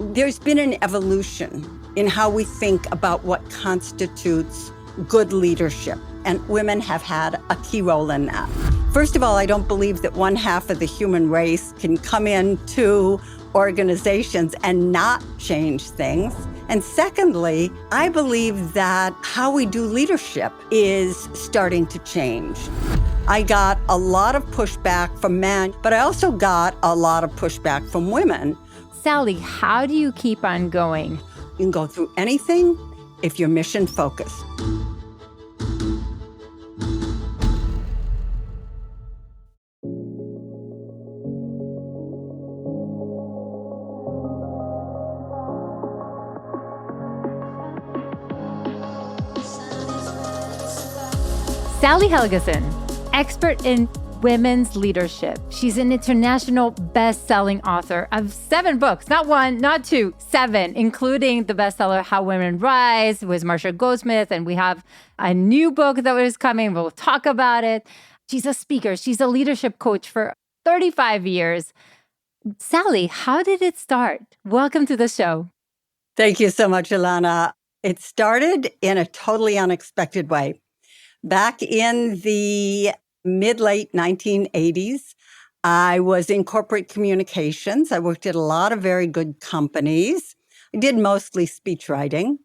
There's been an evolution in how we think about what constitutes good leadership, and women have had a key role in that. First of all, I don't believe that one half of the human race can come into organizations and not change things. And secondly, I believe that how we do leadership is starting to change. I got a lot of pushback from men, but I also got a lot of pushback from women. Sally, how do you keep on going? You can go through anything if you're mission focused. Sally Helgesen, expert in women's leadership. She's an international best-selling author of 7 books, not 1, not 2, 7, including the bestseller How Women Rise with Marcia Goldsmith. And we have a new book that is coming. We'll talk about it. She's a speaker. She's a leadership coach for 35 years. Sally, how did it start? Welcome to the show. Thank you so much, Ilana. It started in a totally unexpected way. Back in the mid-late 1980s, I was in corporate communications. I worked at a lot of very good companies. I did mostly speech writing.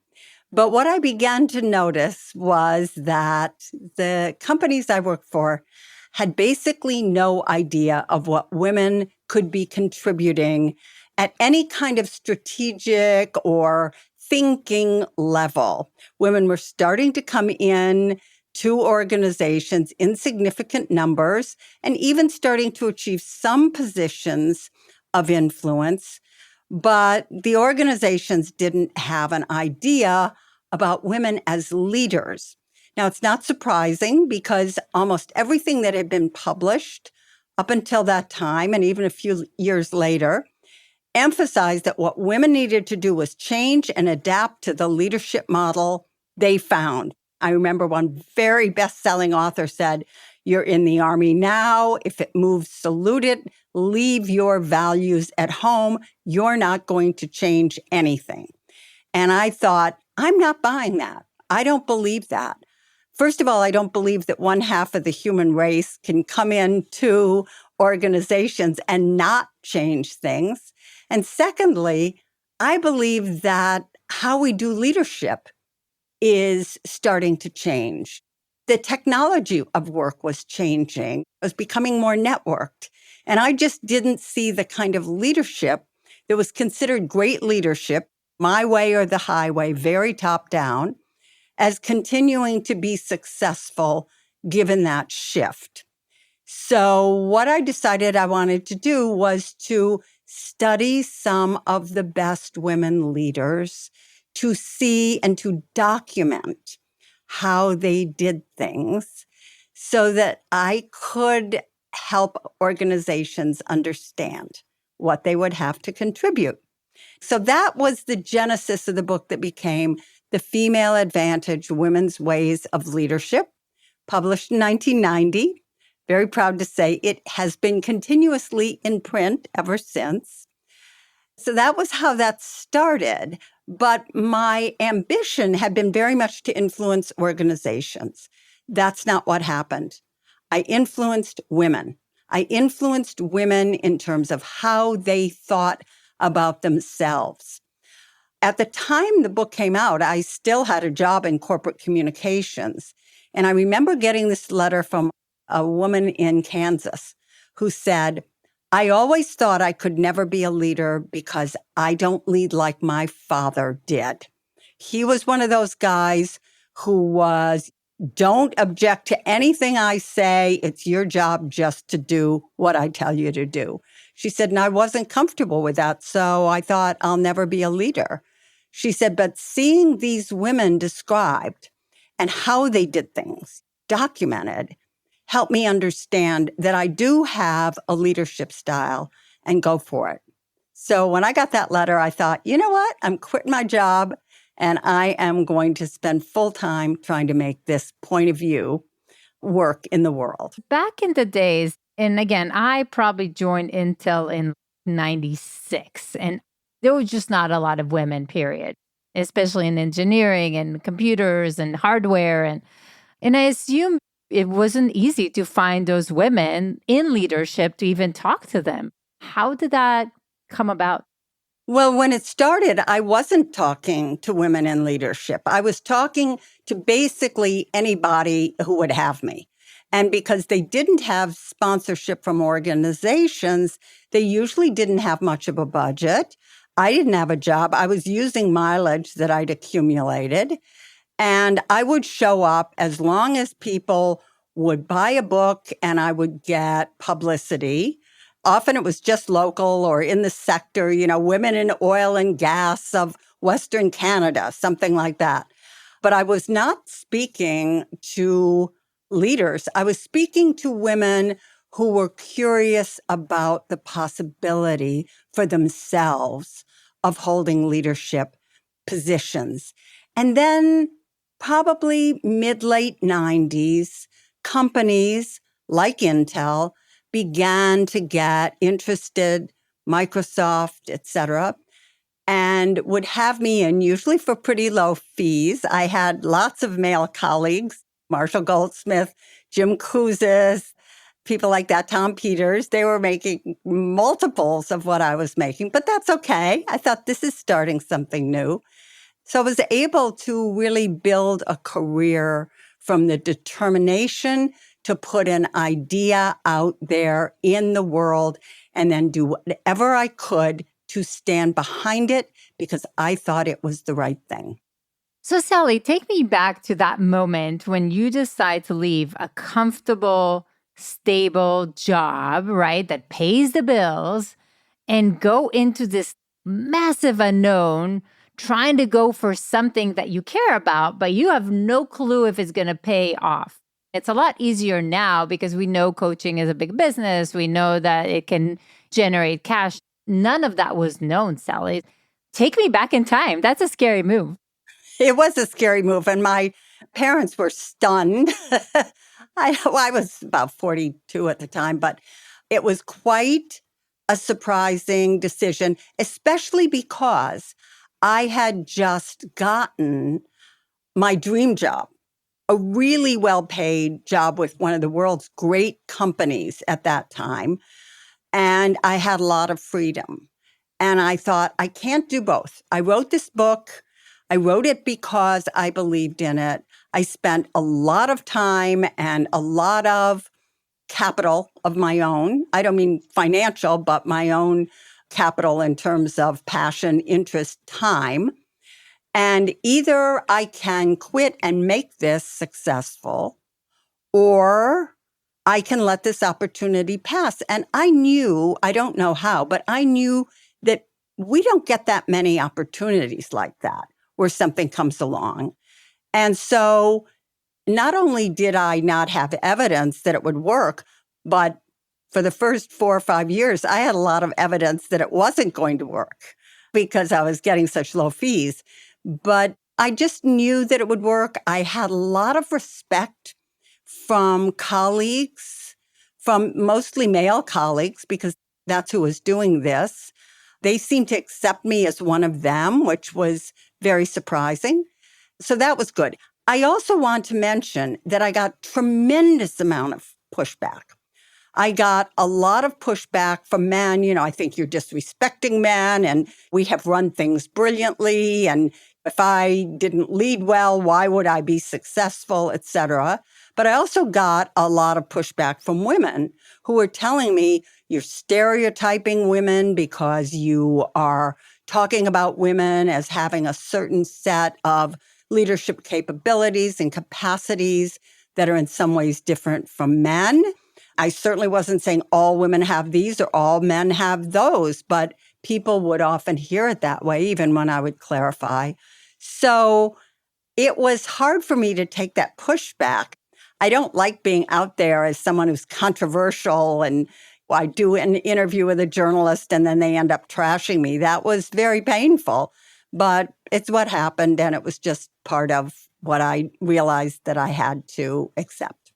But what I began to notice was that the companies I worked for had basically no idea of what women could be contributing at any kind of strategic or thinking level. Women were starting to come in to organizations in significant numbers and even starting to achieve some positions of influence. But the organizations didn't have an idea about women as leaders. Now, it's not surprising because almost everything that had been published up until that time, and even a few years later, emphasized that what women needed to do was change and adapt to the leadership model they found. I remember one very best-selling author said, "You're in the army now. If it moves, salute it. Leave your values at home. You're not going to change anything." And I thought, I'm not buying that. I don't believe that. First of all, I don't believe that one half of the human race can come into organizations and not change things. And secondly, I believe that how we do leadership is starting to change. The technology of work was changing. It was becoming more networked. And I just didn't see the kind of leadership that was considered great leadership, my way or the highway, very top down, as continuing to be successful given that shift. So what I decided I wanted to do was to study some of the best women leaders, to see and to document how they did things so that I could help organizations understand what they would have to contribute. So that was the genesis of the book that became The Female Advantage: Women's Ways of Leadership, published in 1990. Very proud to say it has been continuously in print ever since. So that was how that started. But my ambition had been very much to influence organizations. That's not what happened. I influenced women. I influenced women in terms of how they thought about themselves. At the time the book came out, I still had a job in corporate communications. And I remember getting this letter from a woman in Kansas who said, "I always thought I could never be a leader because I don't lead like my father did." He was one of those guys who was, "Don't object to anything I say. It's your job just to do what I tell you to do." She said, and I wasn't comfortable with that, so I thought I'll never be a leader. She said, but seeing these women described and how they did things, documented, helped me understand that I do have a leadership style and go for it. So when I got that letter, I thought, you know what? I'm quitting my job and I am going to spend full time trying to make this point of view work in the world. Back in the days, and again, I probably joined Intel in 96, and there was just not a lot of women, period, especially in engineering and computers and hardware. And I assume it wasn't easy to find those women in leadership to even talk to them. How did that come about? Well, when it started, I wasn't talking to women in leadership. I was talking to basically anybody who would have me. And because they didn't have sponsorship from organizations, they usually didn't have much of a budget. I didn't have a job. I was using mileage that I'd accumulated. And I would show up as long as people would buy a book and I would get publicity. Often it was just local or in the sector, women in oil and gas of Western Canada, something like that. But I was not speaking to leaders. I was speaking to women who were curious about the possibility for themselves of holding leadership positions. And then probably mid-late 90s, companies like Intel began to get interested, Microsoft, et cetera, and would have me in usually for pretty low fees. I had lots of male colleagues, Marshall Goldsmith, Jim Kouzes, people like that, Tom Peters. They were making multiples of what I was making, but that's okay. I thought this is starting something new. So I was able to really build a career from the determination to put an idea out there in the world and then do whatever I could to stand behind it because I thought it was the right thing. So, Sally, take me back to that moment when you decide to leave a comfortable, stable job, right, that pays the bills and go into this massive unknown, trying to go for something that you care about, but you have no clue if it's going to pay off. It's a lot easier now because we know coaching is a big business. We know that it can generate cash. None of that was known, Sally. Take me back in time. That's a scary move. It was a scary move, and my parents were stunned. I was about 42 at the time, but it was quite a surprising decision, especially because I had just gotten my dream job, a really well-paid job with one of the world's great companies at that time, and I had a lot of freedom. And I thought, I can't do both. I wrote this book. I wrote it because I believed in it. I spent a lot of time and a lot of capital of my own. I don't mean financial, but my own capital in terms of passion, interest, time. And either I can quit and make this successful, or I can let this opportunity pass. And I knew, I don't know how, but I knew that we don't get that many opportunities like that where something comes along. And so not only did I not have evidence that it would work, but for the first 4 or 5 years, I had a lot of evidence that it wasn't going to work because I was getting such low fees. But I just knew that it would work. I had a lot of respect from colleagues, from mostly male colleagues, because that's who was doing this. They seemed to accept me as one of them, which was very surprising. So that was good. I also want to mention that I got tremendous amount of pushback. I got a lot of pushback from men. I think you're disrespecting men and we have run things brilliantly. And if I didn't lead well, why would I be successful, et cetera. But I also got a lot of pushback from women who were telling me, you're stereotyping women because you are talking about women as having a certain set of leadership capabilities and capacities that are in some ways different from men. I certainly wasn't saying all women have these or all men have those, but people would often hear it that way, even when I would clarify. So it was hard for me to take that pushback. I don't like being out there as someone who's controversial and I do an interview with a journalist and then they end up trashing me. That was very painful, but it's what happened and it was just part of what I realized that I had to accept.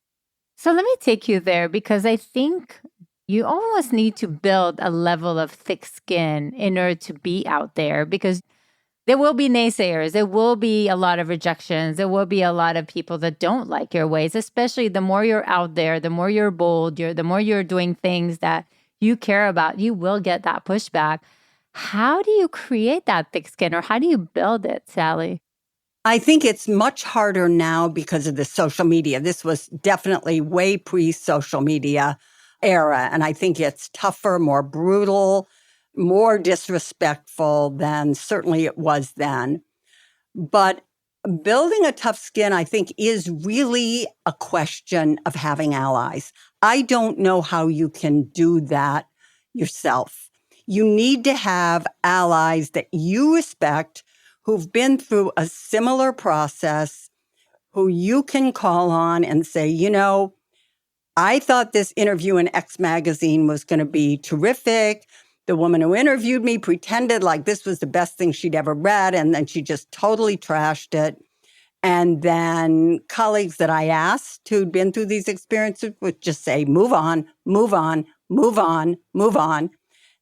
So let me take you there because I think You almost need to build a level of thick skin in order to be out there, because there will be naysayers. There will be a lot of rejections. There will be a lot of people that don't like your ways, especially the more you're out there, the more you're bold, the more you're doing things that you care about, you will get that pushback. How do you create that thick skin, or how do you build it, Sally? I think it's much harder now because of the social media. This was definitely way pre-social media era. And I think it's tougher, more brutal, more disrespectful than certainly it was then. But building a tough skin, I think, is really a question of having allies. I don't know how you can do that yourself. You need to have allies that you respect, who've been through a similar process, who you can call on and say, I thought this interview in X magazine was going to be terrific. The woman who interviewed me pretended like this was the best thing she'd ever read, and then she just totally trashed it. And then colleagues that I asked who'd been through these experiences would just say, move on, move on, move on, move on.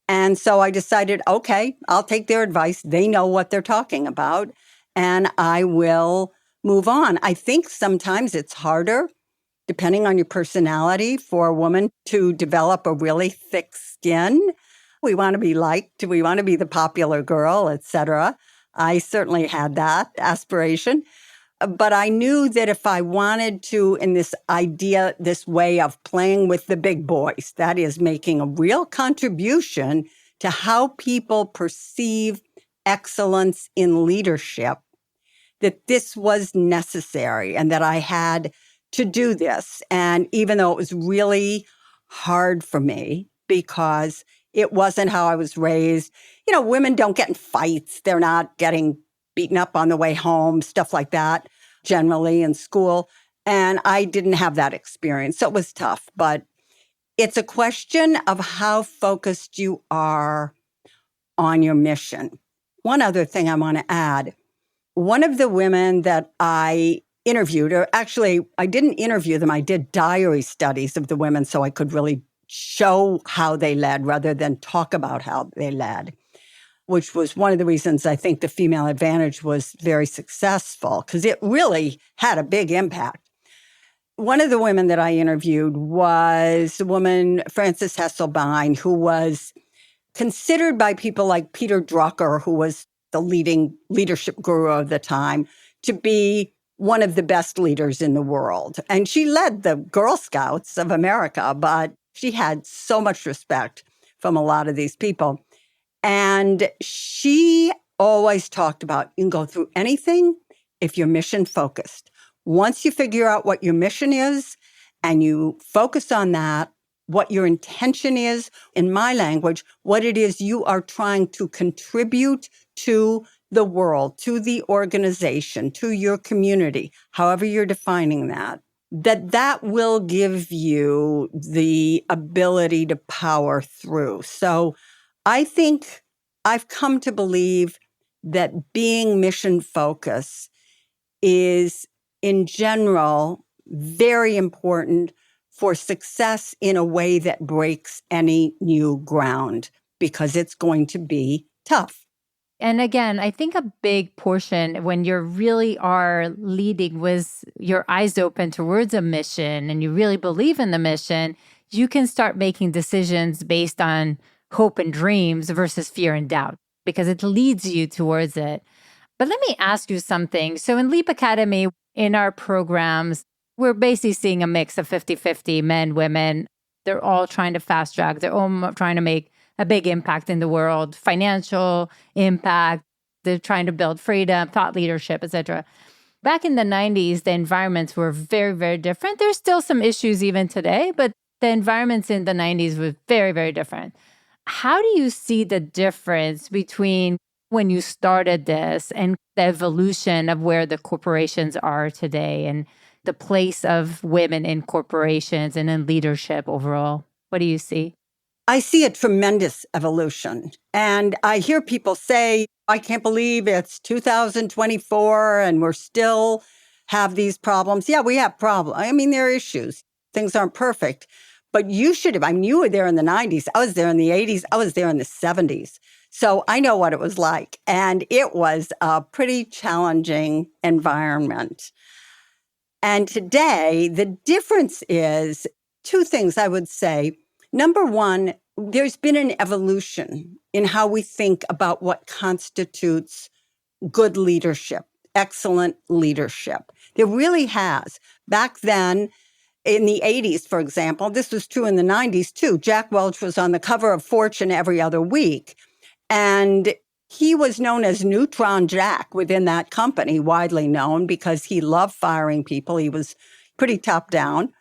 And so I decided, okay, I'll take their advice. They know what they're talking about, and I will move on. I think sometimes it's harder, depending on your personality, for a woman to develop a really thick skin. We want to be liked. We want to be the popular girl, et cetera. I certainly had that aspiration. But I knew that if I wanted to, in this idea, this way of playing with the big boys, that is making a real contribution to how people perceive excellence in leadership, that this was necessary and that I had to do this. And even though it was really hard for me because it wasn't how I was raised, women don't get in fights. They're not getting beaten up on the way home, stuff like that, generally in school. And I didn't have that experience. So it was tough. But it's a question of how focused you are on your mission. One other thing I want to add. One of the women that I interviewed, or actually, I didn't interview them, I did diary studies of the women so I could really show how they led rather than talk about how they led, which was one of the reasons I think the female advantage was very successful, because it really had a big impact. One of the women that I interviewed was a woman, Frances Hesselbein, who was considered by people like Peter Drucker, who was the leading leadership guru of the time, to be one of the best leaders in the world. And she led the Girl Scouts of America, but she had so much respect from a lot of these people. And she always talked about, you can go through anything if you're mission focused. Once you figure out what your mission is and you focus on that, what your intention is, in my language, what it is you are trying to contribute to the world, to the organization, to your community, however you're defining that, that will give you the ability to power through. So I think I've come to believe that being mission focused is, in general, very important for success in a way that breaks any new ground, because it's going to be tough. And again, I think a big portion when you really are leading with your eyes open towards a mission and you really believe in the mission, you can start making decisions based on hope and dreams versus fear and doubt, because it leads you towards it. But let me ask you something. So in Leap Academy, in our programs, we're basically seeing a mix of 50-50 men, women. They're all trying to fast track. They're all trying to make a big impact in the world, financial impact. They're trying to build freedom, thought leadership, etc. Back in the 90s, the environments were very, very different. There's still some issues even today, but the environments in the 90s were very, very different. How do you see the difference between when you started this and the evolution of where the corporations are today and the place of women in corporations and in leadership overall? What do you see? I see a tremendous evolution. And I hear people say, I can't believe it's 2024 and we're still have these problems. Yeah, we have problems. I mean, there are issues. Things aren't perfect. But you should have, I mean, you were there in the 90s. I was there in the 80s. I was there in the 70s. So I know what it was like. And it was a pretty challenging environment. And today, the difference is two things I would say. Number one, there's been an evolution in how we think about what constitutes good leadership, excellent leadership. There really has. Back then, in the 80s, for example, this was true in the 90s too. Jack Welch was on the cover of Fortune every other week. And he was known as Neutron Jack within that company, widely known because he loved firing people. He was pretty top down.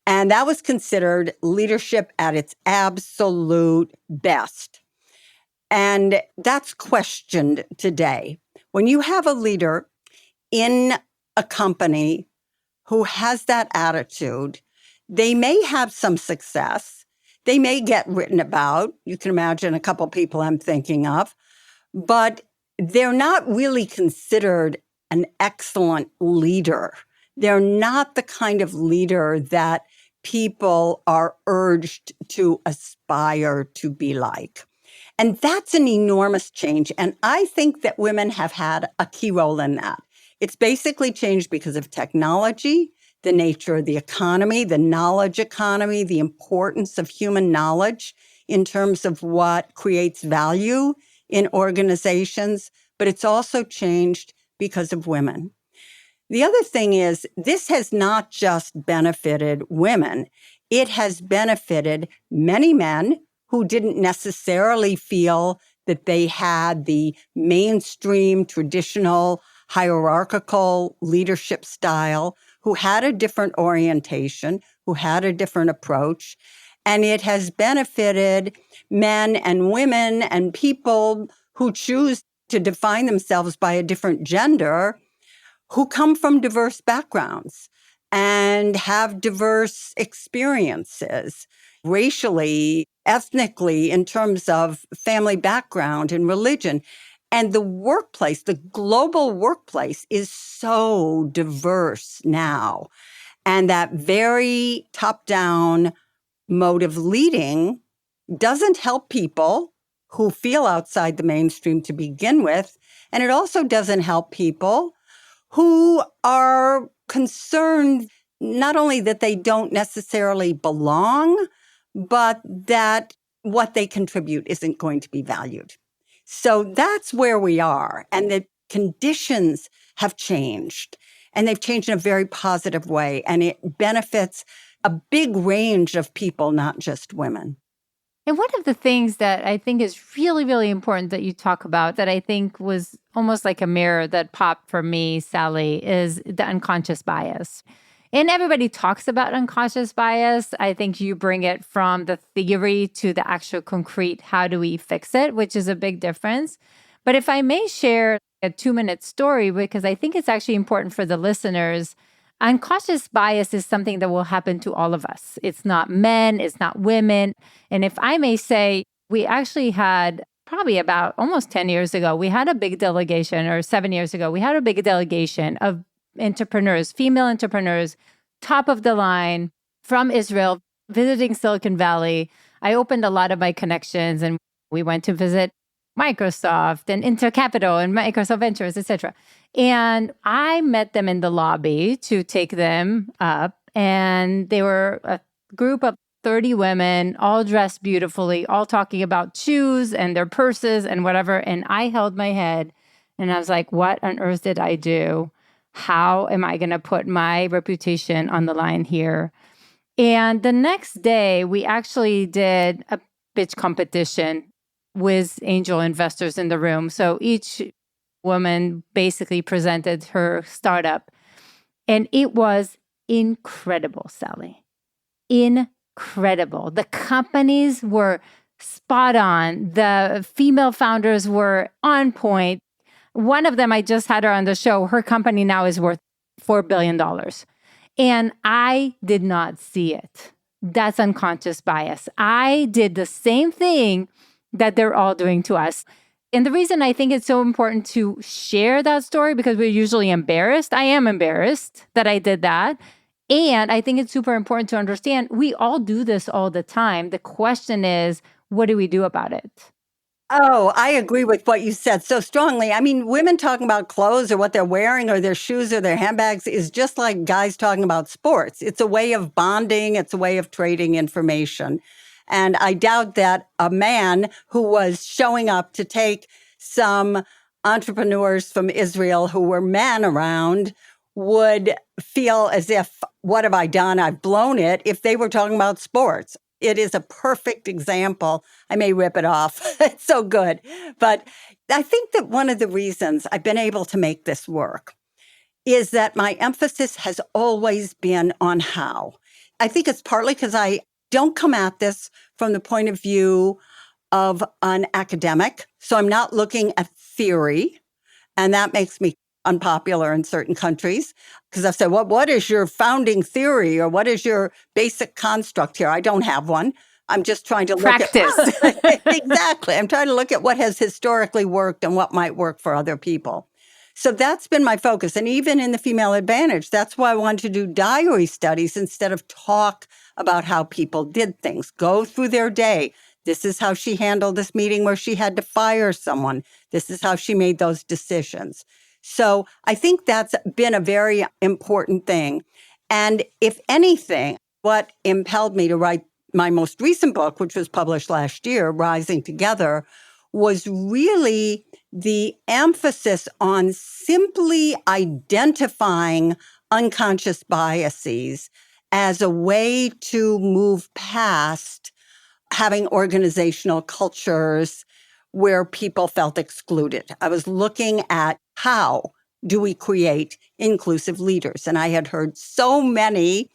And that was considered leadership at its absolute best. And that's questioned today. When you have a leader in a company who has that attitude, they may have some success. They may get written about. You can imagine a couple people I'm thinking of, but they're not really considered an excellent leader. They're not the kind of leader that people are urged to aspire to be like. And that's an enormous change. And I think that women have had a key role in that. It's basically changed because of technology, the nature of the economy, the knowledge economy, the importance of human knowledge in terms of what creates value in organizations. But it's also changed because of women. The other thing is, this has not just benefited women. It has benefited many men who didn't necessarily feel that they had the mainstream, traditional, hierarchical leadership style, who had a different orientation, who had a different approach. And it has benefited men and women and people who choose to define themselves by a different gender, who come from diverse backgrounds and have diverse experiences, racially, ethnically, in terms of family background and religion. And the workplace, the global workplace, is so diverse now. And that very top-down mode of leading doesn't help people who feel outside the mainstream to begin with. And it also doesn't help people who are concerned not only that they don't necessarily belong, but that what they contribute isn't going to be valued. So that's where we are. And the conditions have changed. And they've changed in a very positive way. And it benefits a big range of people, not just women. And one of the things that I think is really, really important that you talk about that I think was almost like a mirror that popped for me, Sally, is the unconscious bias. And everybody talks about unconscious bias. I think you bring it from the theory to the actual concrete, how do we fix it, which is a big difference. But if I may share a 2-minute story, because I think it's actually important for the listeners. Unconscious bias is something that will happen to all of us. It's not men, it's not women. And if I may say, we actually had probably about almost 10 years ago, we had a big delegation, or 7 years ago, we had a big delegation of entrepreneurs, female entrepreneurs, top of the line from Israel, visiting Silicon Valley. I opened a lot of my connections and we went to visit Microsoft and Intercapital and Microsoft Ventures, etc. And I met them in the lobby to take them up. And they were a group of 30 women, all dressed beautifully, all talking about shoes and their purses and whatever. And I held my head and I was like, what on earth did I do? How am I going to put my reputation on the line here? And the next day, we actually did a pitch competition with angel investors in the room. So each woman basically presented her startup. And it was incredible, Sally. Incredible. The companies were spot on. The female founders were on point. One of them, I just had her on the show. Her company now is worth $4 billion. And I did not see it. That's unconscious bias. I did the same thing that they're all doing to us. And the reason I think it's so important to share that story, because we're usually embarrassed. I am embarrassed that I did that. And I think it's super important to understand we all do this all the time. The question is, what do we do about it? Oh, I agree with what you said so strongly. I mean, women talking about clothes or what they're wearing or their shoes or their handbags is just like guys talking about sports. It's a way of bonding, it's a way of trading information. And I doubt that a man who was showing up to take some entrepreneurs from Israel who were men around would feel as if, what have I done? I've blown it, if they were talking about sports. It is a perfect example. I may rip it off. It's so good. But I think that one of the reasons I've been able to make this work is that my emphasis has always been on how. I think it's partly because I don't come at this from the point of view of an academic. So I'm not looking at theory. And that makes me unpopular in certain countries because I've said, well, what is your founding theory or what is your basic construct here? I don't have one. I'm just trying to Practice. look at exactly. I'm trying to look at what has historically worked and what might work for other people. So that's been my focus. And even in the Female Advantage, that's why I wanted to do diary studies instead of talk about how people did things. Go through their day. This is how she handled this meeting where she had to fire someone. This is how she made those decisions. So I think that's been a very important thing. And if anything, what impelled me to write my most recent book, which was published last year, Rising Together, was really the emphasis on simply identifying unconscious biases as a way to move past having organizational cultures where people felt excluded. I was looking at how do we create inclusive leaders? And I had heard so many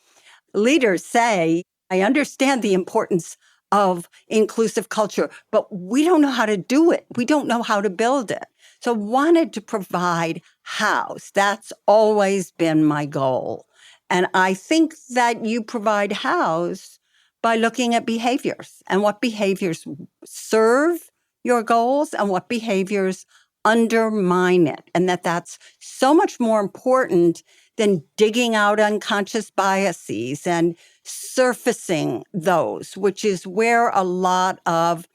leaders say, I understand the importance of inclusive culture, but we don't know how to do it. We don't know how to build it. So wanted to provide hows. That's always been my goal. And I think that you provide hows by looking at behaviors and what behaviors serve your goals and what behaviors undermine it. And that's so much more important than digging out unconscious biases and surfacing those, which is where a lot of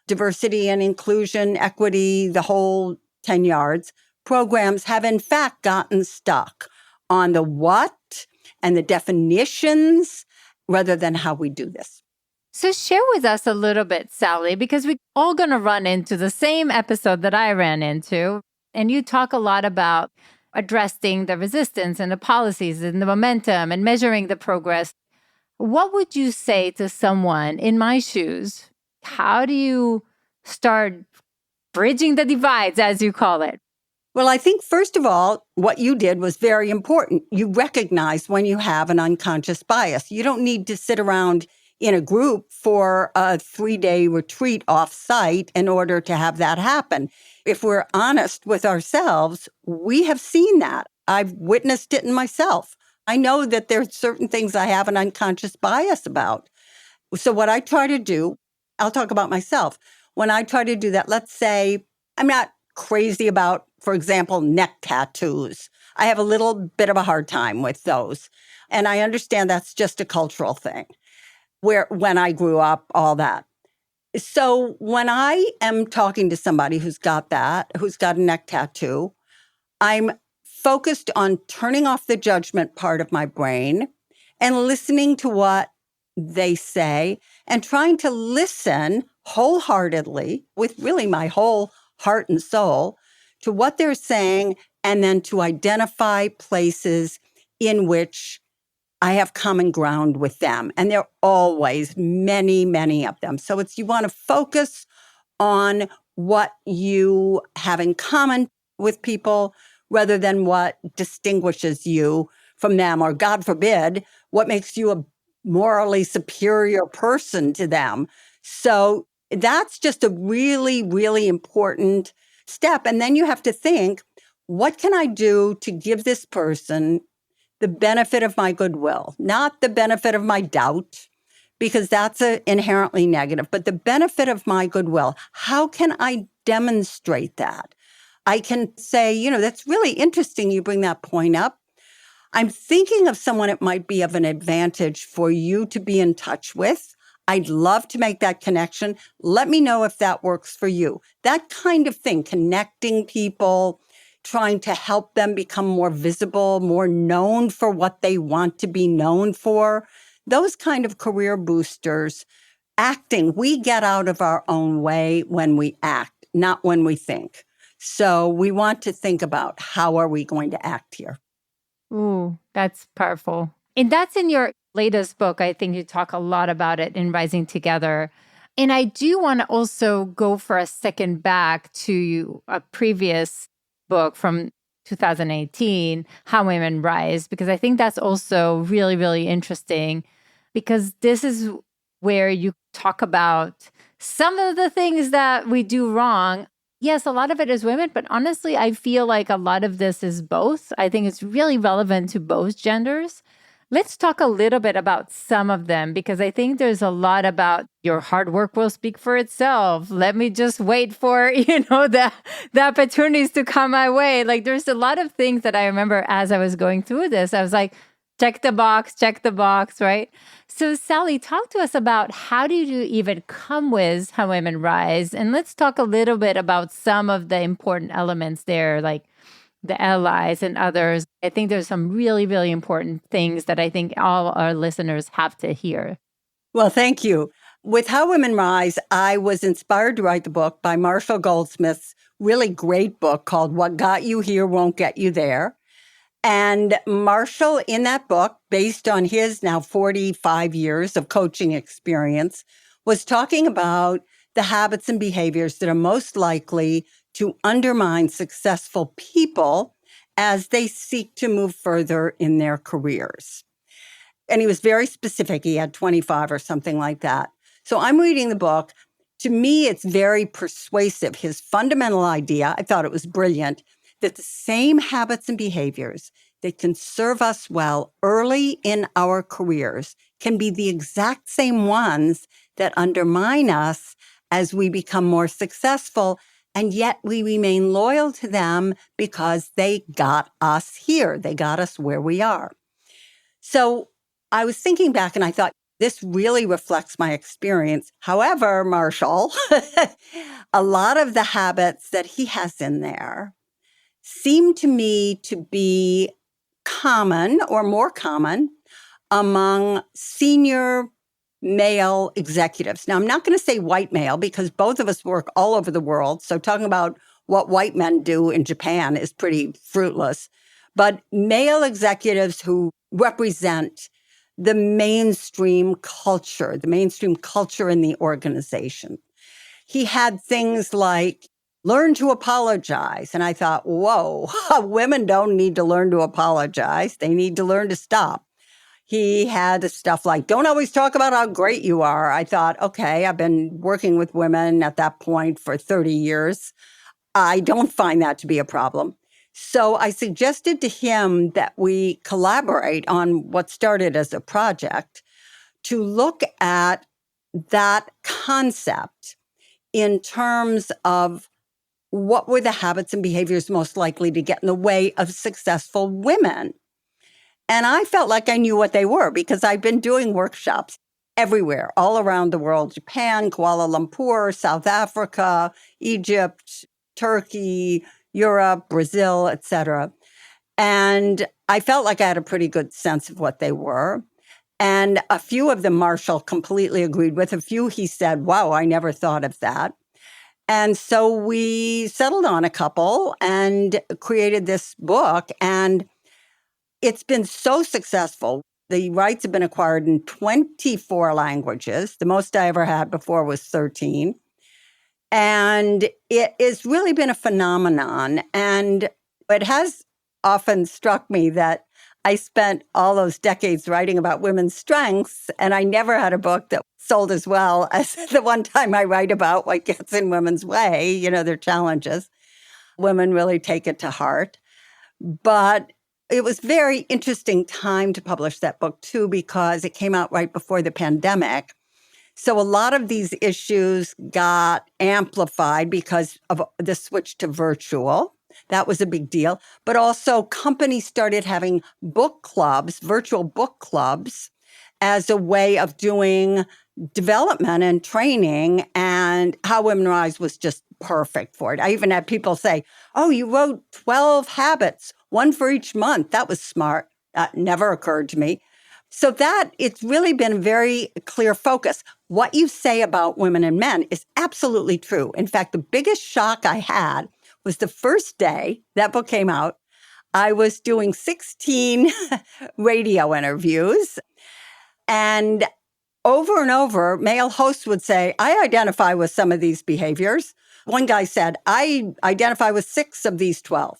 diversity and inclusion, equity, the whole 10 yards programs have in fact gotten stuck on the what and the definitions rather than how we do this. So share with us a little bit, Sally, because we're all going to run into the same episode that I ran into. And you talk a lot about addressing the resistance and the policies and the momentum and measuring the progress. What would you say to someone in my shoes? How do you start bridging the divides, as you call it? Well, I think, first of all, what you did was very important. You recognize when you have an unconscious bias. You don't need to sit around in a group for a 3-day retreat off-site in order to have that happen. If we're honest with ourselves, we have seen that. I've witnessed it in myself. I know that there's certain things I have an unconscious bias about. So what I try to do, I'll talk about myself. When I try to do that, let's say I'm not crazy about, for example, neck tattoos. I have a little bit of a hard time with those. And I understand that's just a cultural thing, where when I grew up, all that. So when I am talking to somebody who's got a neck tattoo, I'm focused on turning off the judgment part of my brain and listening to what they say and trying to listen wholeheartedly with really my whole heart and soul to what they're saying, and then to identify places in which I have common ground with them. And there are always many, many of them. So you want to focus on what you have in common with people rather than what distinguishes you from them, or God forbid, what makes you a morally superior person to them. So that's just a really, really important step. And then you have to think, what can I do to give this person the benefit of my goodwill, not the benefit of my doubt, because that's inherently negative, but the benefit of my goodwill. How can I demonstrate that? I can say, that's really interesting you bring that point up. I'm thinking of someone it might be of an advantage for you to be in touch with. I'd love to make that connection. Let me know if that works for you. That kind of thing, connecting people, trying to help them become more visible, more known for what they want to be known for. Those kind of career boosters. Acting, we get out of our own way when we act, not when we think. So we want to think about how are we going to act here. Ooh, that's powerful. And that's in your latest book. I think you talk a lot about it in Rising Together. And I do want to also go for a second back to a previous book from 2018, How Women Rise, because I think that's also really, really interesting, because this is where you talk about some of the things that we do wrong. Yes, a lot of it is women, but honestly, I feel like a lot of this is both. I think it's really relevant to both genders. Let's talk a little bit about some of them, because I think there's a lot about your hard work will speak for itself. Let me just wait for, the opportunities to come my way. Like, there's a lot of things that I remember as I was going through this. I was like, check the box, right? So Sally, talk to us about how did you even come with How Women Rise? And let's talk a little bit about some of the important elements there, like the allies and others. I think there's some really, really important things that I think all our listeners have to hear. Well, thank you. With How Women Rise, I was inspired to write the book by Marshall Goldsmith's really great book called What Got You Here Won't Get You There. And Marshall, in that book, based on his now 45 years of coaching experience, was talking about the habits and behaviors that are most likely to undermine successful people as they seek to move further in their careers. And he was very specific. He had 25 or something like that. So I'm reading the book. To me, it's very persuasive. His fundamental idea, I thought it was brilliant, that the same habits and behaviors that can serve us well early in our careers can be the exact same ones that undermine us as we become more successful, and yet we remain loyal to them because they got us here. They got us where we are. So I was thinking back and I thought, this really reflects my experience. However, Marshall, a lot of the habits that he has in there seem to me to be common or more common among senior male executives. Now, I'm not going to say white male because both of us work all over the world. So talking about what white men do in Japan is pretty fruitless. But male executives who represent the mainstream culture in the organization. He had things like learn to apologize. And I thought, whoa, women don't need to learn to apologize. They need to learn to stop. He had stuff like, don't always talk about how great you are. I thought, okay, I've been working with women at that point for 30 years. I don't find that to be a problem. So I suggested to him that we collaborate on what started as a project to look at that concept in terms of what were the habits and behaviors most likely to get in the way of successful women. And I felt like I knew what they were because I'd been doing workshops everywhere, all around the world, Japan, Kuala Lumpur, South Africa, Egypt, Turkey, Europe, Brazil, etc. And I felt like I had a pretty good sense of what they were. And a few of them Marshall completely agreed with. A few he said, wow, I never thought of that. And so we settled on a couple and created this book. And it's been so successful. The rights have been acquired in 24 languages. The most I ever had before was 13. And it has really been a phenomenon. And it has often struck me that I spent all those decades writing about women's strengths, and I never had a book that sold as well as the one time I write about what gets in women's way, their challenges. Women really take it to heart. But it was very interesting time to publish that book, too, because it came out right before the pandemic. So a lot of these issues got amplified because of the switch to virtual. That was a big deal. But also companies started having book clubs, virtual book clubs, as a way of doing development and training. And How Women Rise was just perfect for it. I even had people say, oh, you wrote 12 habits, one for each month. That was smart. That never occurred to me. So that it's really been a very clear focus. What you say about women and men is absolutely true. In fact, the biggest shock I had was the first day that book came out. I was doing 16 radio interviews, and over, male hosts would say, I identify with some of these behaviors. One guy said, I identify with 6 of these 12.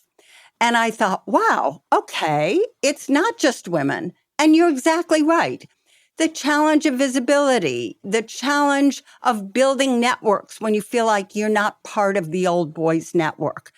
And I thought, wow, okay, it's not just women. And you're exactly right. The challenge of visibility, the challenge of building networks when you feel like you're not part of the old boys network.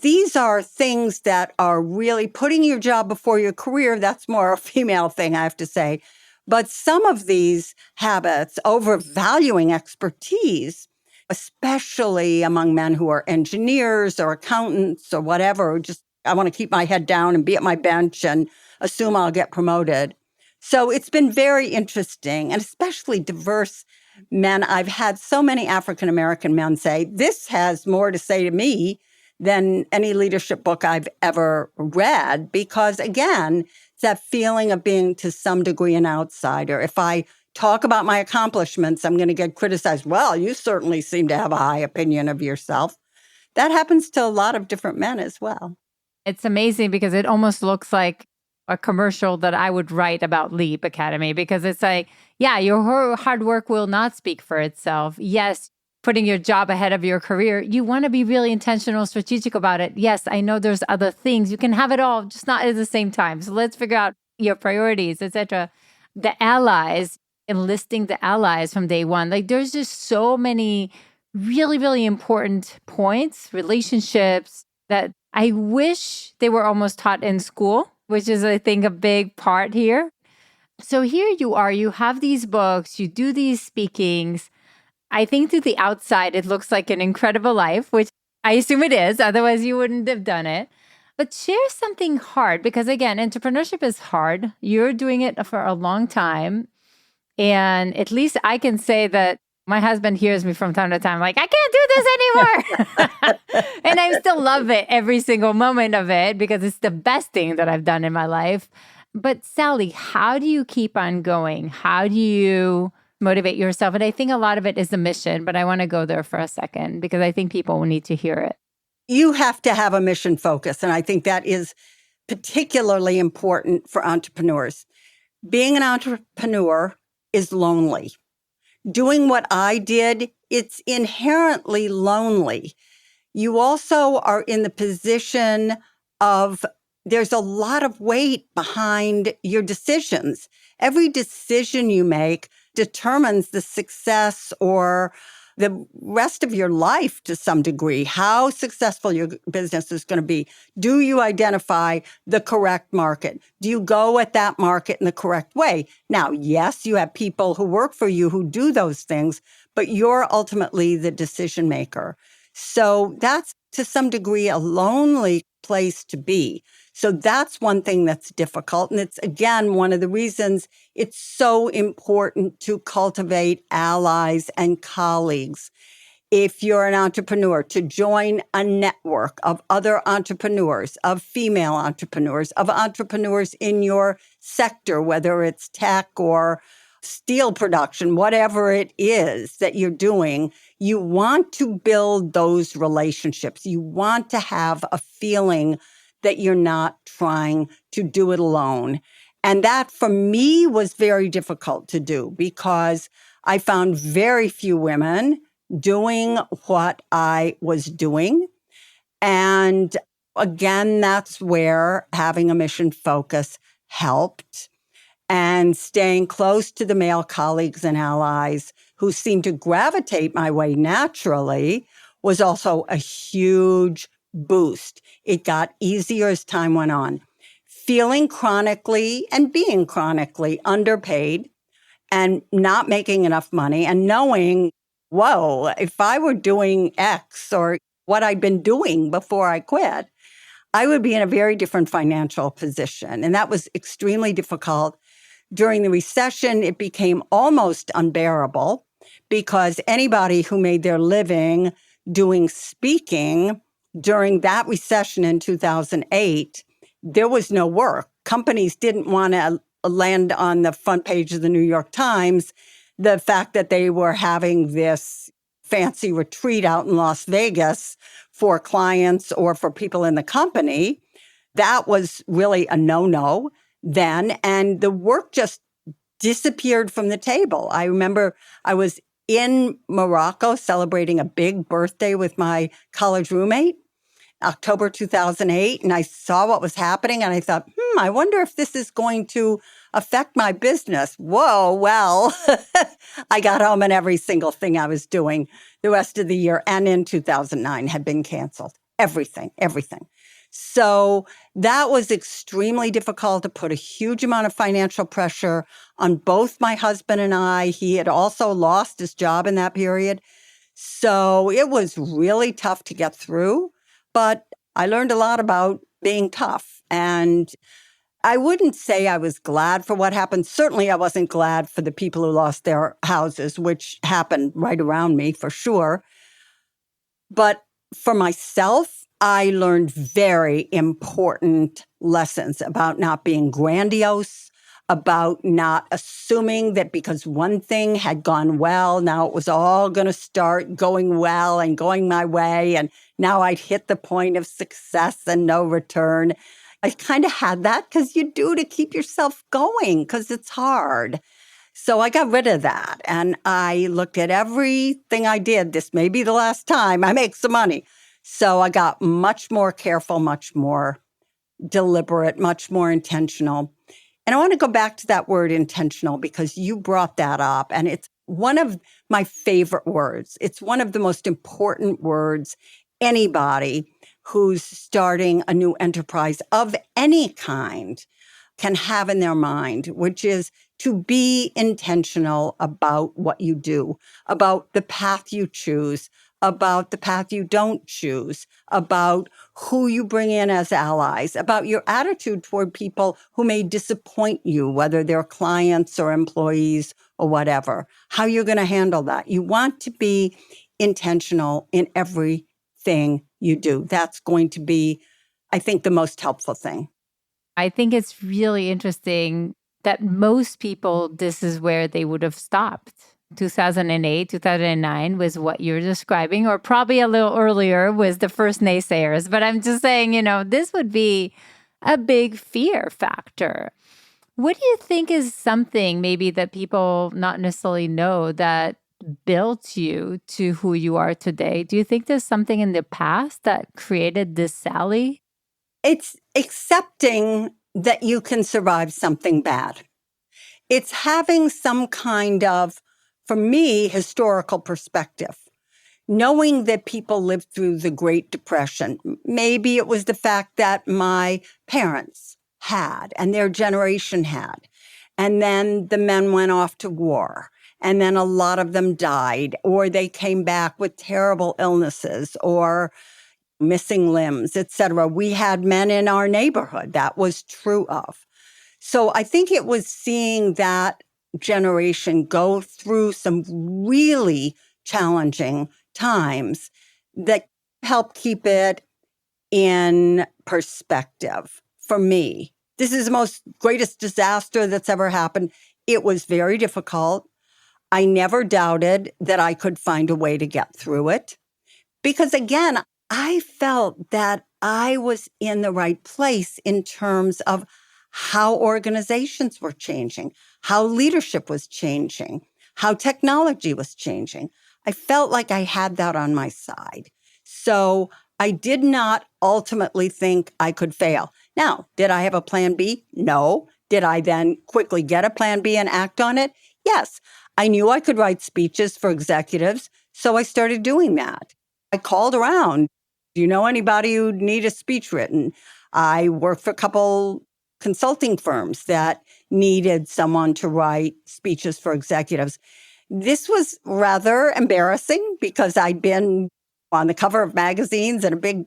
These are things that are really putting your job before your career. That's more a female thing, I have to say. But some of these habits, overvaluing expertise, especially among men who are engineers or accountants or whatever, just I want to keep my head down and be at my bench and assume I'll get promoted. So it's been very interesting, and especially diverse men. I've had so many African American men say, this has more to say to me than any leadership book I've ever read, because again, it's that feeling of being to some degree an outsider. If I talk about my accomplishments, I'm going to get criticized. Well, you certainly seem to have a high opinion of yourself. That happens to a lot of different men as well. It's amazing because it almost looks like a commercial that I would write about Leap Academy, because it's like, yeah, your hard work will not speak for itself. Yes, putting your job ahead of your career, you want to be really intentional, strategic about it. Yes, I know there's other things. You can have it all, just not at the same time. So let's figure out your priorities, etc. The allies, enlisting the allies from day one. Like there's just so many really, really important points, relationships that I wish they were almost taught in school, which is, I think, a big part here. So here you are, you have these books, you do these speakings. I think to the outside, it looks like an incredible life, which I assume it is. Otherwise, you wouldn't have done it. But share something hard, because again, entrepreneurship is hard. You're doing it for a long time. And at least I can say that my husband hears me from time to time, like, I can't do this anymore. And I still love it every single moment of it because it's the best thing that I've done in my life. But Sally, how do you keep on going? How do you motivate yourself? And I think a lot of it is the mission, but I want to go there for a second because I think people will need to hear it. You have to have a mission focus. And I think that is particularly important for entrepreneurs. Being an entrepreneur is lonely. Doing what I did, it's inherently lonely. You also are in the position of there's a lot of weight behind your decisions. Every decision you make determines the success or the rest of your life to some degree, how successful your business is going to be. Do you identify the correct market? Do you go at that market in the correct way? Now, yes, you have people who work for you who do those things, but you're ultimately the decision maker. So that's to some degree a lonely place to be. So that's one thing that's difficult. And it's, again, one of the reasons it's so important to cultivate allies and colleagues. If you're an entrepreneur, to join a network of other entrepreneurs, of female entrepreneurs, of entrepreneurs in your sector, whether it's tech or steel production, whatever it is that you're doing, you want to build those relationships. You want to have a feeling that you're not trying to do it alone. And that for me was very difficult to do because I found very few women doing what I was doing. And again, that's where having a mission focus helped. And staying close to the male colleagues and allies who seemed to gravitate my way naturally was also a huge boost. It got easier as time went on. Feeling chronically and being chronically underpaid and not making enough money and knowing, whoa, if I were doing X or what I'd been doing before I quit, I would be in a very different financial position. And that was extremely difficult. During the recession, it became almost unbearable because anybody who made their living doing speaking during that recession in 2008, there was no work. Companies didn't want to land on the front page of the New York Times the fact that they were having this fancy retreat out in Las Vegas for clients or for people in the company. That was really a no-no then. And the work just disappeared from the table. I remember I was in Morocco celebrating a big birthday with my college roommate, October 2008, and I saw what was happening and I thought, I wonder if this is going to affect my business. Whoa, well, I got home and every single thing I was doing the rest of the year and in 2009 had been canceled. Everything. So that was extremely difficult. To put a huge amount of financial pressure on both my husband and I. He had also lost his job in that period. So it was really tough to get through, but I learned a lot about being tough. And I wouldn't say I was glad for what happened. Certainly I wasn't glad for the people who lost their houses, which happened right around me for sure. But for myself, I learned very important lessons about not being grandiose, about not assuming that because one thing had gone well, now it was all going to start going well and going my way. And now I'd hit the point of success and no return. I kind of had that because you do to keep yourself going because it's hard. So I got rid of that. And I looked at everything I did. This may be the last time I make some money. So I got much more careful, much more deliberate, much more intentional. And I want to go back to that word intentional because you brought that up. And it's one of my favorite words. It's one of the most important words anybody who's starting a new enterprise of any kind can have in their mind, which is to be intentional about what you do, about the path you choose, about the path you don't choose, about who you bring in as allies, about your attitude toward people who may disappoint you, whether they're clients or employees or whatever, how you're going to handle that. You want to be intentional in everything you do. That's going to be, I think, the most helpful thing. I think it's really interesting that most people, this is where they would have stopped. 2008, 2009 was what you're describing, or probably a little earlier was the first naysayers. But I'm just saying, this would be a big fear factor. What do you think is something maybe that people not necessarily know that built you to who you are today? Do you think there's something in the past that created this Sally? It's accepting that you can survive something bad. It's having some kind of, for me, historical perspective. Knowing that people lived through the Great Depression. Maybe it was the fact that my parents had and their generation had. And then the men went off to war. And then a lot of them died, or they came back with terrible illnesses or missing limbs, etc. We had men in our neighborhood that was true of. So I think it was seeing that generation go through some really challenging times that helped keep it in perspective for me. This is the most greatest disaster that's ever happened. It was very difficult. I never doubted that I could find a way to get through it. Because again, I felt that I was in the right place in terms of how organizations were changing, how leadership was changing, how technology was changing. I felt like I had that on my side. So I did not ultimately think I could fail. Now, did I have a plan B? No. Did I then quickly get a plan B and act on it? Yes. I knew I could write speeches for executives, so I started doing that. I called around. Do you know anybody who'd need a speech written? I worked for a couple consulting firms that needed someone to write speeches for executives. This was rather embarrassing because I'd been on the cover of magazines and a big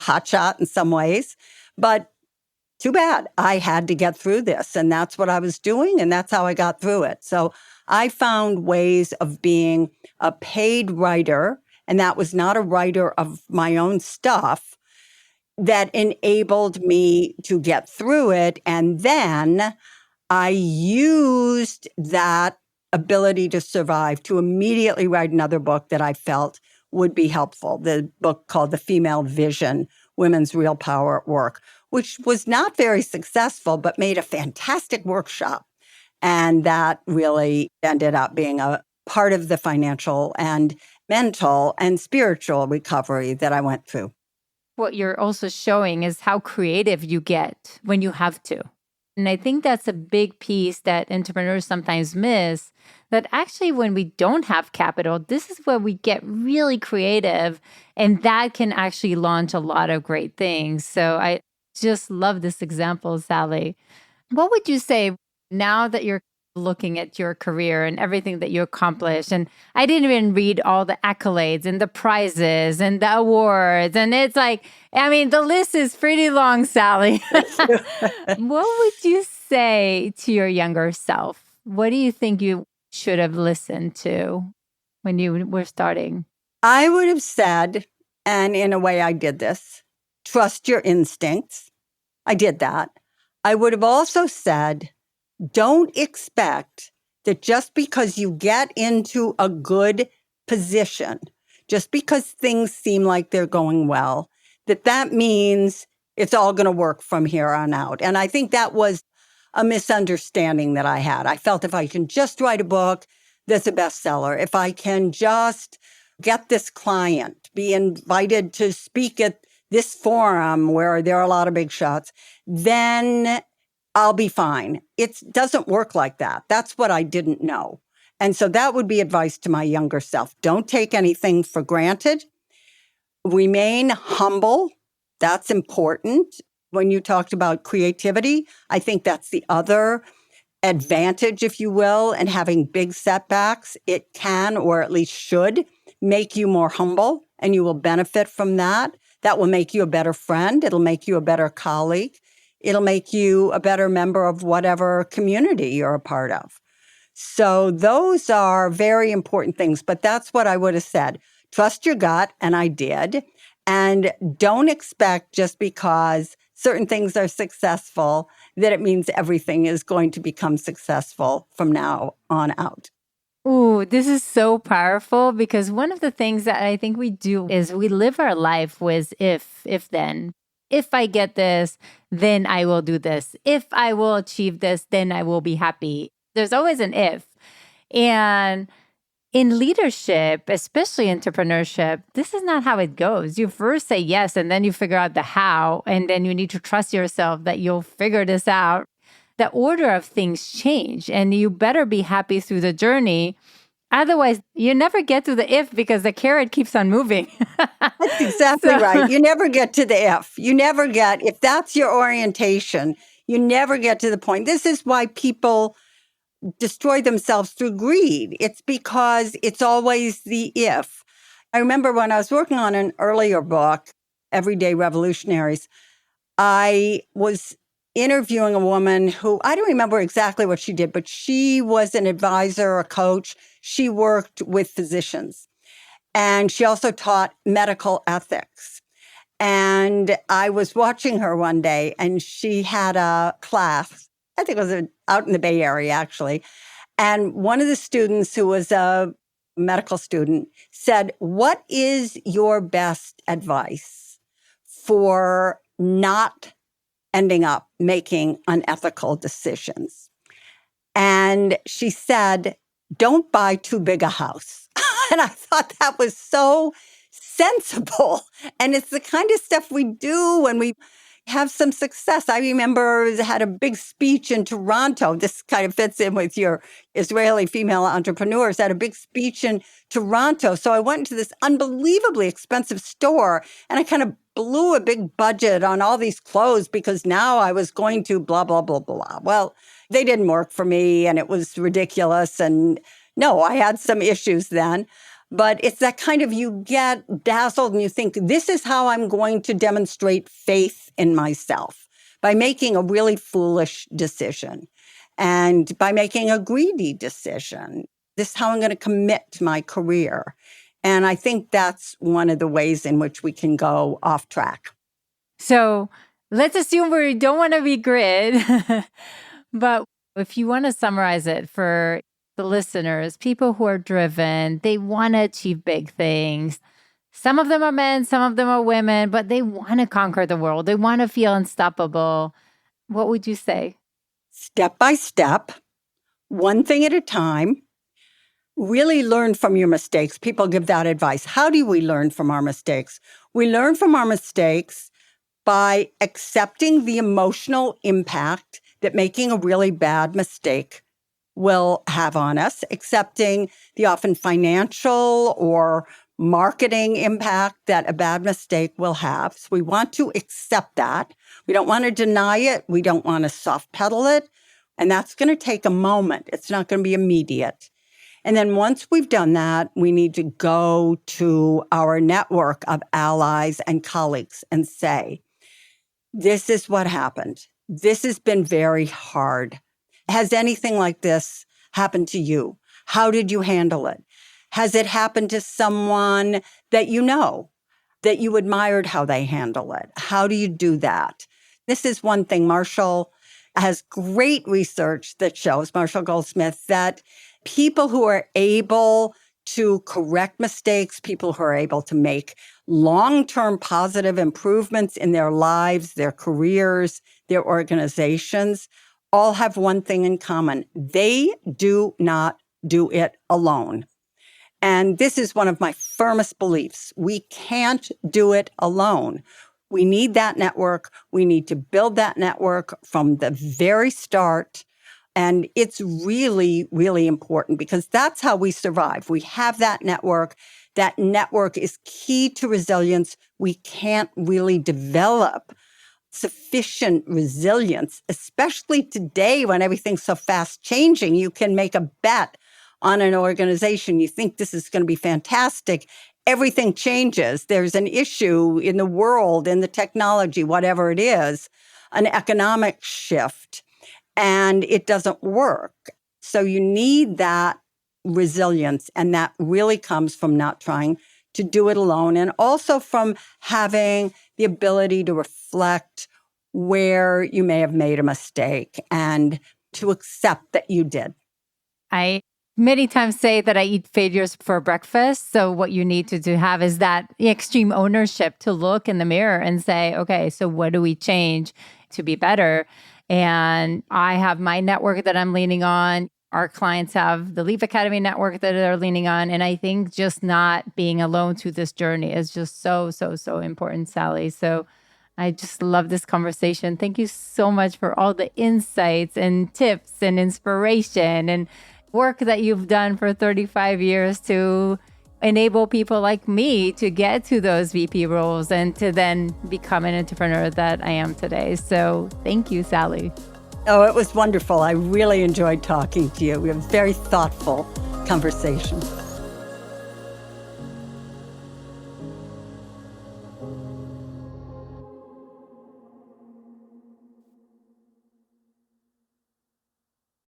hotshot in some ways, but too bad. I had to get through this, and that's what I was doing, and that's how I got through it. So I found ways of being a paid writer, and that was not a writer of my own stuff, that enabled me to get through it. And then I used that ability to survive to immediately write another book that I felt would be helpful. The book called The Female Vision, Women's Real Power at Work, which was not very successful, but made a fantastic workshop. And that really ended up being a part of the financial and mental and spiritual recovery that I went through. What you're also showing is how creative you get when you have to. And I think that's a big piece that entrepreneurs sometimes miss, that actually when we don't have capital, this is where we get really creative, and that can actually launch a lot of great things. So I just love this example, Sally. What would you say now that you're looking at your career and everything that you accomplished? And I didn't even read all the accolades and the prizes and the awards. And it's like, I mean, the list is pretty long, Sally. What would you say to your younger self? What do you think you should have listened to when you were starting? I would have said, and in a way I did this, trust your instincts. I did that. I would have also said, don't expect that just because you get into a good position, just because things seem like they're going well, that means it's all going to work from here on out. And I think that was a misunderstanding that I had. I felt if I can just write a book that's a bestseller, if I can just get this client, be invited to speak at this forum where there are a lot of big shots, then I'll be fine. It doesn't work like that. That's what I didn't know. And so that would be advice to my younger self. Don't take anything for granted. Remain humble. That's important. When you talked about creativity, I think that's the other advantage, if you will, in having big setbacks. It can, or at least should, make you more humble, and you will benefit from that. That will make you a better friend. It'll make you a better colleague. It'll make you a better member of whatever community you're a part of. So those are very important things, but that's what I would have said. Trust your gut, and I did. And don't expect just because certain things are successful that it means everything is going to become successful from now on out. Ooh, this is so powerful, because one of the things that I think we do is we live our life with if then. If I get this, then I will do this. If I will achieve this, then I will be happy. There's always an if. And in leadership, especially entrepreneurship, this is not how it goes. You first say yes, and then you figure out the how, and then you need to trust yourself that you'll figure this out. The order of things change, and you better be happy through the journey. Otherwise, you never get to the if, because the carrot keeps on moving. That's exactly right. You never get to the if. You never get, if that's your orientation, you never get to the point. This is why people destroy themselves through greed. It's because it's always the if. I remember when I was working on an earlier book, Everyday Revolutionaries, I was interviewing a woman who, I don't remember exactly what she did, but she was an advisor, a coach. She worked with physicians, and she also taught medical ethics. And I was watching her one day, and she had a class, I think it was out in the Bay Area, actually. And one of the students, who was a medical student, said, "What is your best advice for not ending up making unethical decisions?" And she said, "Don't buy too big a house." And I thought that was so sensible. And it's the kind of stuff we do when we have some success. I remember I had a big speech in Toronto. This kind of fits in with your Israeli female entrepreneurs. I had a big speech in Toronto. So I went into this unbelievably expensive store, and I kind of blew a big budget on all these clothes because now I was going to blah, blah, blah, blah. Well, they didn't work for me, and it was ridiculous. And no, I had some issues then. But it's that kind of, you get dazzled and you think, this is how I'm going to demonstrate faith in myself, by making a really foolish decision and by making a greedy decision. This is how I'm going to commit to my career. And I think that's one of the ways in which we can go off track. So let's assume we don't want to be grid. But if you want to summarize it for the listeners, people who are driven, they want to achieve big things. Some of them are men, some of them are women, but they want to conquer the world. They want to feel unstoppable. What would you say? Step by step, one thing at a time. Really learn from your mistakes. People give that advice. How do we learn from our mistakes? We learn from our mistakes by accepting the emotional impact that making a really bad mistake will have on us, accepting the often financial or marketing impact that a bad mistake will have. So we want to accept that. We don't want to deny it. We don't want to soft pedal it. And that's going to take a moment. It's not going to be immediate. And then once we've done that, we need to go to our network of allies and colleagues and say, this is what happened. This has been very hard. Has anything like this happened to you? How did you handle it? Has it happened to someone that you know, that you admired how they handle it? How do you do that? This is one thing. Marshall has great research that shows, Marshall Goldsmith, that people who are able to correct mistakes, people who are able to make long-term positive improvements in their lives, their careers, their organizations, all have one thing in common. They do not do it alone. And this is one of my firmest beliefs. We can't do it alone. We need that network. We need to build that network from the very start. And it's really, really important because that's how we survive. We have that network. That network is key to resilience. We can't really develop sufficient resilience, especially today when everything's so fast changing. You can make a bet on an organization. You think this is going to be fantastic. Everything changes. There's an issue in the world, in the technology, whatever it is, an economic shift, and it doesn't work. So you need that resilience, and that really comes from not trying to do it alone, and also from having the ability to reflect where you may have made a mistake and to accept that you did. I many times say that I eat failures for breakfast. So what you need to have is that extreme ownership to look in the mirror and say, okay, so what do we change to be better? And I have my network that I'm leaning on. Our clients have the Leaf Academy network that they're leaning on. And I think just not being alone to this journey is just so, so, so important, Sally. So I just love this conversation. Thank you so much for all the insights and tips and inspiration and work that you've done for 35 years to enable people like me to get to those VP roles and to then become an entrepreneur that I am today. So thank you, Sally. Oh, it was wonderful. I really enjoyed talking to you. We had a very thoughtful conversation.